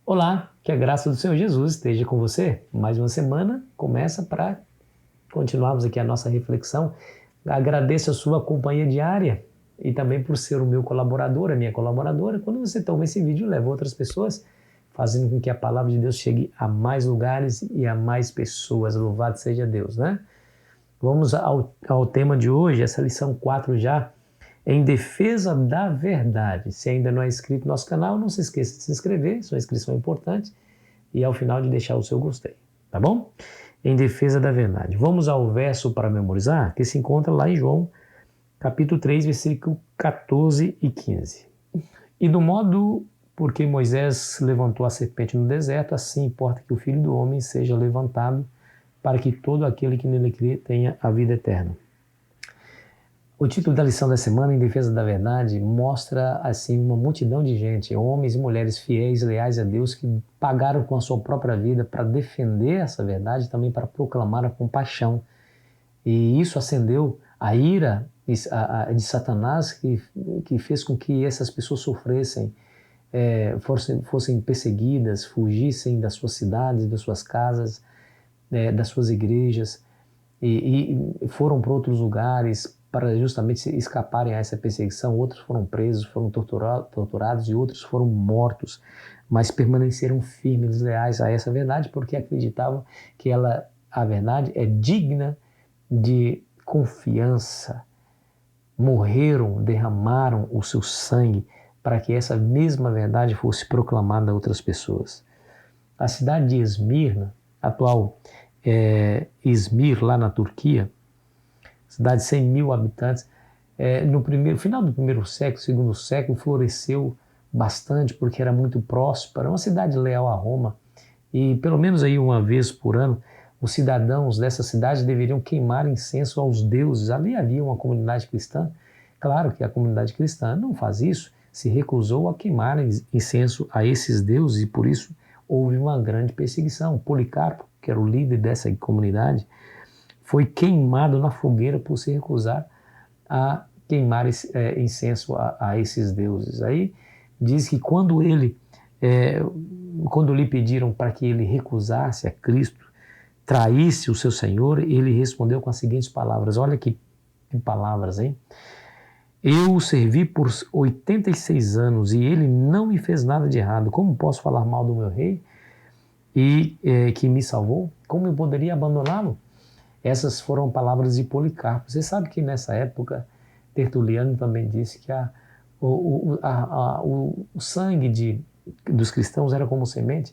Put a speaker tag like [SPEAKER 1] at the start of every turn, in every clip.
[SPEAKER 1] Olá, que a graça do Senhor Jesus esteja com você. Mais uma semana começa para continuarmos aqui a nossa reflexão. Agradeço a sua companhia diária e também por ser o meu colaborador, a minha colaboradora. Quando você toma esse vídeo, leva outras pessoas, fazendo com que a palavra de Deus chegue a mais lugares e a mais pessoas. Louvado seja Deus, né? Vamos ao tema de hoje, essa lição 4 já, em defesa da verdade. Se ainda não é inscrito no nosso canal, não se esqueça de se inscrever, sua inscrição é importante, e ao final de deixar o seu gostei, tá bom? Em defesa da verdade. Vamos ao verso para memorizar, que se encontra lá em João, capítulo 3, versículo 14 e 15. E do modo porque Moisés levantou a serpente no deserto, assim importa que o Filho do Homem seja levantado, para que todo aquele que nele crê tenha a vida eterna. O título da lição da semana, Em Defesa da Verdade, mostra assim uma multidão de gente, homens e mulheres fiéis, leais a Deus, que pagaram com a sua própria vida para defender essa verdade, também para proclamar a compaixão. E isso acendeu a ira de Satanás, que fez com que essas pessoas sofressem, fossem perseguidas, fugissem das suas cidades, das suas casas, das suas igrejas, e foram para outros lugares para justamente escaparem a essa perseguição. Outros foram presos, foram torturados e outros foram mortos, mas permaneceram firmes, leais a essa verdade, porque acreditavam que a verdade é digna de confiança. Morreram, derramaram o seu sangue para que essa mesma verdade fosse proclamada a outras pessoas. A cidade de Esmirna, atual Izmir, lá na Turquia, cidade de 100 mil habitantes, no final do primeiro século, segundo século, floresceu bastante porque era muito próspera, uma cidade leal a Roma, e pelo menos aí uma vez por ano, os cidadãos dessa cidade deveriam queimar incenso aos deuses. Ali havia uma comunidade cristã. Claro que a comunidade cristã não faz isso, se recusou a queimar incenso a esses deuses e por isso houve uma grande perseguição. Policarpo, que era o líder dessa comunidade, foi queimado na fogueira por se recusar a queimar incenso a esses deuses. Aí diz que quando lhe pediram para que ele recusasse a Cristo, traísse o seu Senhor, ele respondeu com as seguintes palavras. Olha que palavras, hein? Eu o servi por 86 anos e ele não me fez nada de errado. Como posso falar mal do meu rei e que me salvou? Como eu poderia abandoná-lo? Essas foram palavras de Policarpo. Você sabe que nessa época, Tertuliano também disse que o sangue dos cristãos era como semente,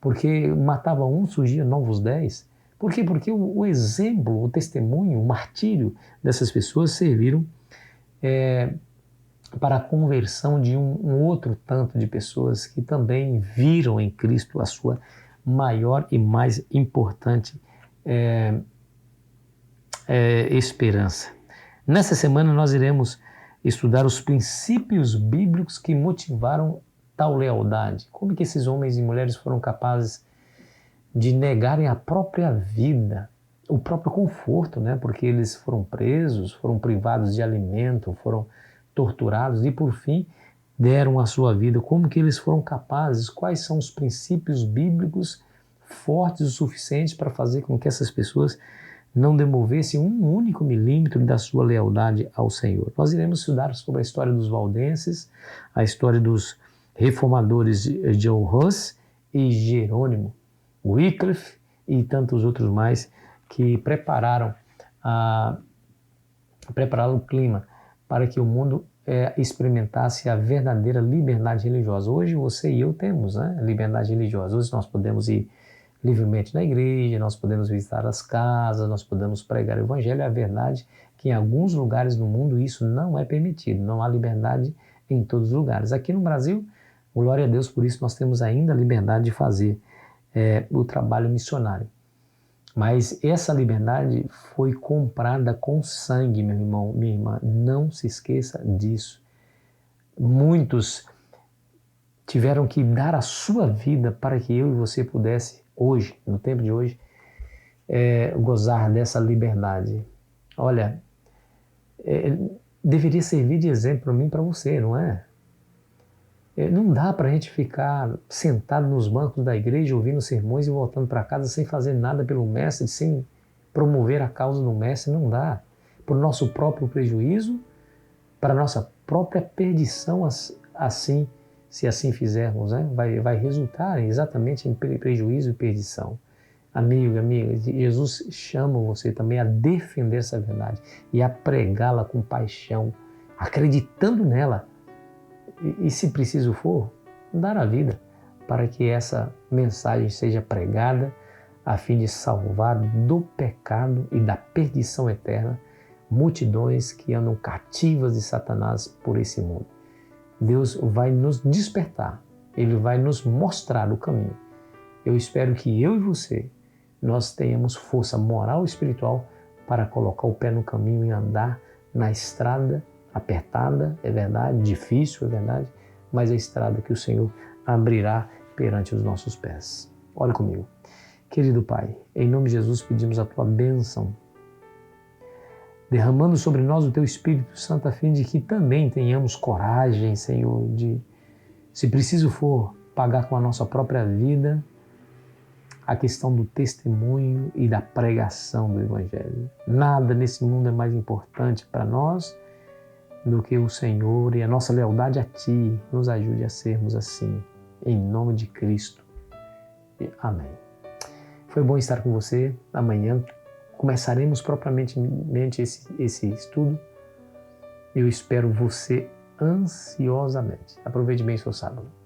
[SPEAKER 1] porque matava um, surgia novos 10. Por quê? Porque o exemplo, o testemunho, o martírio dessas pessoas serviram para a conversão de um outro tanto de pessoas que também viram em Cristo a sua maior e mais importante esperança. Nessa semana nós iremos estudar os princípios bíblicos que motivaram tal lealdade. Como que esses homens e mulheres foram capazes de negarem a própria vida, o próprio conforto, né? Porque eles foram presos, foram privados de alimento, foram torturados e por fim deram a sua vida. Como que eles foram capazes? Quais são os princípios bíblicos fortes o suficiente para fazer com que essas pessoas não demovessem um único milímetro da sua lealdade ao Senhor? Nós iremos estudar sobre a história dos valdenses, a história dos reformadores John Huss e Jerônimo, Wycliffe e tantos outros mais que prepararam o clima para que o mundo experimentasse a verdadeira liberdade religiosa. Hoje você e eu temos, né, liberdade religiosa. Hoje nós podemos ir livremente na igreja, nós podemos visitar as casas, nós podemos pregar o evangelho. É a verdade que em alguns lugares no mundo isso não é permitido, não há liberdade em todos os lugares. Aqui no Brasil, glória a Deus, por isso nós temos ainda a liberdade de fazer o trabalho missionário. Mas essa liberdade foi comprada com sangue, meu irmão, minha irmã, não se esqueça disso. Muitos tiveram que dar a sua vida para que eu e você pudesse, hoje, no tempo de hoje, gozar dessa liberdade. Olha, deveria servir de exemplo para mim e para você, não é? Não dá para a gente ficar sentado nos bancos da igreja, ouvindo sermões e voltando para casa sem fazer nada pelo mestre, sem promover a causa do mestre. Não dá. Por nosso próprio prejuízo, para nossa própria perdição, assim, se assim fizermos, né? vai resultar exatamente em prejuízo e perdição. Amigo, amiga, Jesus chama você também a defender essa verdade e a pregá-la com paixão, acreditando nela. E se preciso for, dar a vida para que essa mensagem seja pregada a fim de salvar do pecado e da perdição eterna multidões que andam cativas de Satanás por esse mundo. Deus vai nos despertar, Ele vai nos mostrar o caminho. Eu espero que eu e você, nós tenhamos força moral e espiritual para colocar o pé no caminho e andar na estrada apertada, é verdade, difícil, é verdade, mas a estrada que o Senhor abrirá perante os nossos pés. Olha comigo. Querido Pai, em nome de Jesus pedimos a Tua bênção, derramando sobre nós o Teu Espírito Santo, a fim de que também tenhamos coragem, Senhor, de, se preciso for, pagar com a nossa própria vida a questão do testemunho e da pregação do Evangelho. Nada nesse mundo é mais importante para nós do que o Senhor, e a nossa lealdade a Ti nos ajude a sermos assim, em nome de Cristo. Amém. Foi bom estar com você. Amanhã começaremos propriamente esse estudo. Eu espero você ansiosamente. Aproveite bem seu sábado.